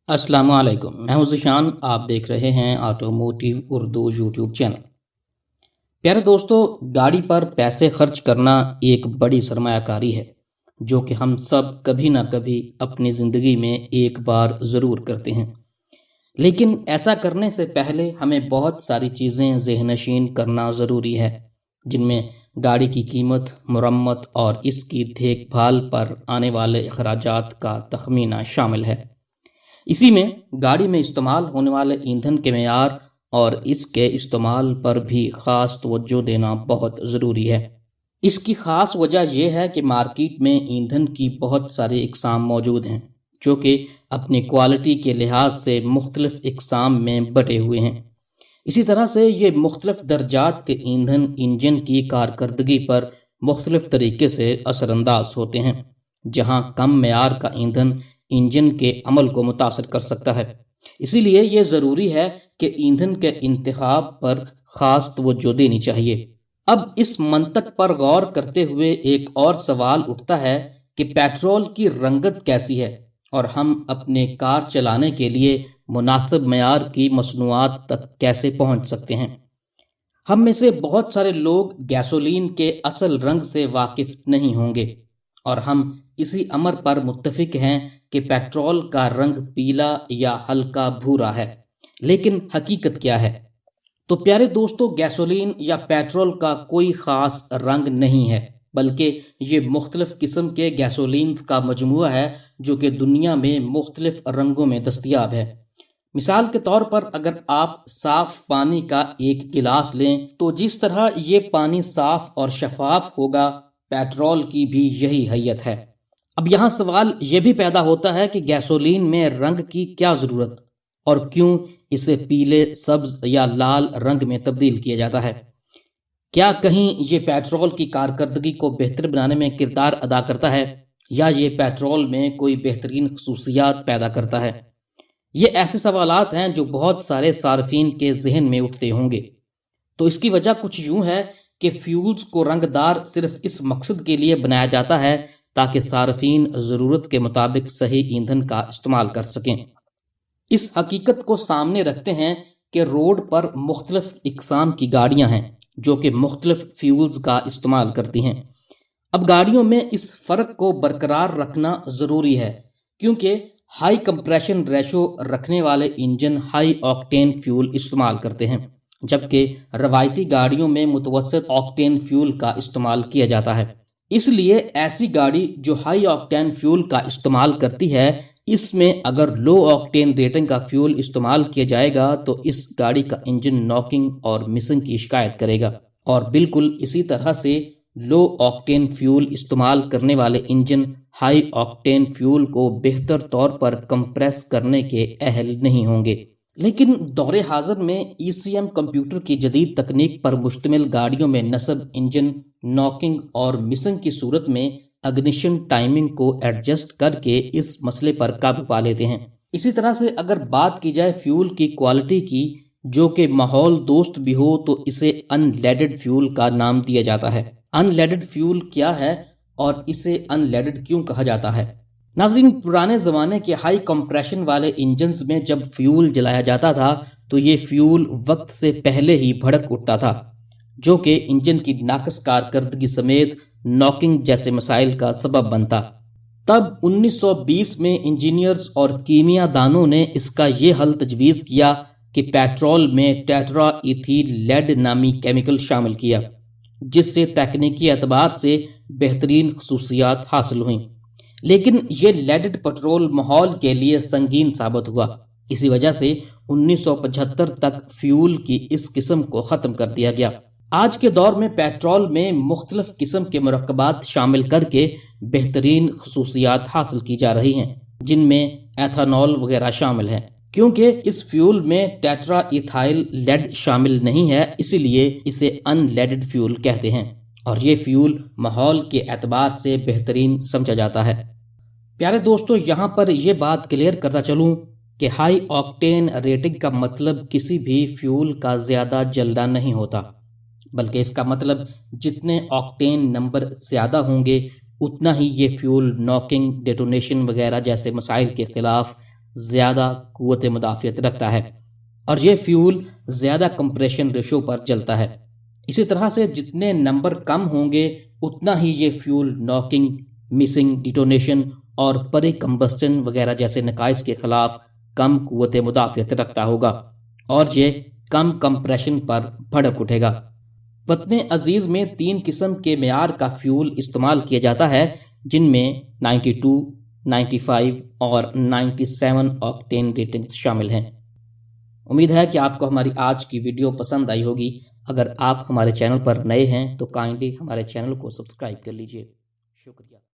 السلام علیکم، میں ہوں ذیشان۔ آپ دیکھ رہے ہیں آٹوموٹیو اردو یوٹیوب چینل۔ پیارے دوستو، گاڑی پر پیسے خرچ کرنا ایک بڑی سرمایہ کاری ہے جو کہ ہم سب کبھی نہ کبھی اپنی زندگی میں ایک بار ضرور کرتے ہیں، لیکن ایسا کرنے سے پہلے ہمیں بہت ساری چیزیں ذہن نشین کرنا ضروری ہے، جن میں گاڑی کی قیمت، مرمت اور اس کی دیکھ بھال پر آنے والے اخراجات کا تخمینہ شامل ہے۔ اسی میں گاڑی میں استعمال ہونے والے ایندھن کے معیار اور اس کے استعمال پر بھی خاص توجہ دینا بہت ضروری ہے۔ اس کی خاص وجہ یہ ہے کہ مارکیٹ میں ایندھن کی بہت ساری اقسام موجود ہیں جو کہ اپنی کوالٹی کے لحاظ سے مختلف اقسام میں بٹے ہوئے ہیں۔ اسی طرح سے یہ مختلف درجات کے ایندھن انجن کی کارکردگی پر مختلف طریقے سے اثر انداز ہوتے ہیں، جہاں کم معیار کا ایندھن انجن کے عمل کو متاثر کر سکتا ہے۔ اسی لیے یہ ضروری ہے کہ ایندھن کے انتخاب پر خاص توجہ دینی چاہیے۔ اب اس منطق پر غور کرتے ہوئے ایک اور سوال اٹھتا ہے کہ پیٹرول کی رنگت کیسی ہے اور ہم اپنے کار چلانے کے لیے مناسب معیار کی مصنوعات تک کیسے پہنچ سکتے ہیں۔ ہم میں سے بہت سارے لوگ گیسولین کے اصل رنگ سے واقف نہیں ہوں گے، اور ہم اسی امر پر متفق ہیں کہ پیٹرول کا رنگ پیلا یا ہلکا بھورا ہے، لیکن حقیقت کیا ہے؟ تو پیارے دوستو، گیسولین یا پیٹرول کا کوئی خاص رنگ نہیں ہے، بلکہ یہ مختلف قسم کے گیسولینز کا مجموعہ ہے جو کہ دنیا میں مختلف رنگوں میں دستیاب ہے۔ مثال کے طور پر اگر آپ صاف پانی کا ایک گلاس لیں تو جس طرح یہ پانی صاف اور شفاف ہوگا، پیٹرول کی بھی یہی حیت ہے۔ اب یہاں سوال یہ بھی پیدا ہوتا ہے کہ گیسولین میں رنگ کی کیا ضرورت اور کیوں اسے پیلے، سبز یا لال رنگ میں تبدیل کیا جاتا ہے؟ کیا کہیں یہ پیٹرول کی کارکردگی کو بہتر بنانے میں کردار ادا کرتا ہے، یا یہ پیٹرول میں کوئی بہترین خصوصیات پیدا کرتا ہے؟ یہ ایسے سوالات ہیں جو بہت سارے صارفین کے ذہن میں اٹھتے ہوں گے۔ تو اس کی وجہ کچھ یوں ہے کہ فیولز کو رنگ دار صرف اس مقصد کے لیے بنایا جاتا ہے تاکہ صارفین ضرورت کے مطابق صحیح ایندھن کا استعمال کر سکیں۔ اس حقیقت کو سامنے رکھتے ہیں کہ روڈ پر مختلف اقسام کی گاڑیاں ہیں جو کہ مختلف فیولز کا استعمال کرتی ہیں۔ اب گاڑیوں میں اس فرق کو برقرار رکھنا ضروری ہے، کیونکہ ہائی کمپریشن ریشو رکھنے والے انجن ہائی آکٹین فیول استعمال کرتے ہیں، جبکہ روایتی گاڑیوں میں متوسط آکٹین فیول کا استعمال کیا جاتا ہے۔ اس لیے ایسی گاڑی جو ہائی آکٹین فیول کا استعمال کرتی ہے، اس میں اگر لو آکٹین ریٹنگ کا فیول استعمال کیا جائے گا تو اس گاڑی کا انجن ناکنگ اور مسنگ کی شکایت کرے گا، اور بالکل اسی طرح سے لو آکٹین فیول استعمال کرنے والے انجن ہائی آکٹین فیول کو بہتر طور پر کمپریس کرنے کے اہل نہیں ہوں گے۔ لیکن دور حاضر میں ECM کمپیوٹر کی جدید تکنیک پر مشتمل گاڑیوں میں نصب انجن ناکنگ اور مسنگ کی صورت میں اگنیشن ٹائمنگ کو ایڈجسٹ کر کے اس مسئلے پر قابو پا لیتے ہیں۔ اسی طرح سے اگر بات کی جائے فیول کی کوالٹی کی جو کہ ماحول دوست بھی ہو، تو اسے ان لیڈڈ فیول کا نام دیا جاتا ہے۔ ان لیڈڈ فیول کیا ہے اور اسے ان لیڈڈ کیوں کہا جاتا ہے؟ ناظرین، پرانے زمانے کے ہائی کمپریشن والے انجنز میں جب فیول جلایا جاتا تھا تو یہ فیول وقت سے پہلے ہی بھڑک اٹھتا تھا، جو کہ انجن کی ناقص کارکردگی سمیت ناکنگ جیسے مسائل کا سبب بنتا۔ تب 1920 میں انجینئرز اور کیمیا دانوں نے اس کا یہ حل تجویز کیا کہ پیٹرول میں ٹیٹرا ایتھیل لیڈ نامی کیمیکل شامل کیا، جس سے تکنیکی اعتبار سے بہترین خصوصیات حاصل ہوئیں، لیکن یہ لیڈڈ پٹرول ماحول کے لیے سنگین ثابت ہوا۔ اسی وجہ سے 1975 تک فیول کی اس قسم کو ختم کر دیا گیا۔ آج کے دور میں پیٹرول میں مختلف قسم کے مرکبات شامل کر کے بہترین خصوصیات حاصل کی جا رہی ہیں، جن میں ایتھانول وغیرہ شامل ہیں۔ کیونکہ اس فیول میں ٹیٹرا ایتھائل لیڈ شامل نہیں ہے، اسی لیے اسے ان لیڈڈ فیول کہتے ہیں، اور یہ فیول ماحول کے اعتبار سے بہترین سمجھا جاتا ہے۔ پیارے دوستو، یہاں پر یہ بات کلیئر کرتا چلوں کہ ہائی آکٹین ریٹنگ کا مطلب کسی بھی فیول کا زیادہ جلنا نہیں ہوتا، بلکہ اس کا مطلب جتنے آکٹین نمبر زیادہ ہوں گے اتنا ہی یہ فیول ناکنگ، ڈیٹونیشن وغیرہ جیسے مسائل کے خلاف زیادہ قوت مدافعت رکھتا ہے اور یہ فیول زیادہ کمپریشن ریشو پر جلتا ہے۔ اسی طرح سے جتنے نمبر کم ہوں گے اتنا ہی یہ فیول ناکنگ، مسنگ، ڈیٹونیشن اور پری کمبسٹن وغیرہ جیسے نقائص کے خلاف کم قوت مدافعت رکھتا ہوگا اور یہ کم کمپریشن پر بھڑک اٹھے گا۔ وطن عزیز میں 3 قسم کے معیار کا فیول استعمال کیا جاتا ہے، جن میں 92، 95 اور 97 آکٹین ریٹنگز شامل ہیں۔ امید ہے کہ آپ کو ہماری آج کی ویڈیو پسند آئی ہوگی۔ اگر آپ ہمارے چینل پر نئے ہیں تو کائنڈلی ہمارے چینل کو سبسکرائب کر لیجئے۔ شکریہ۔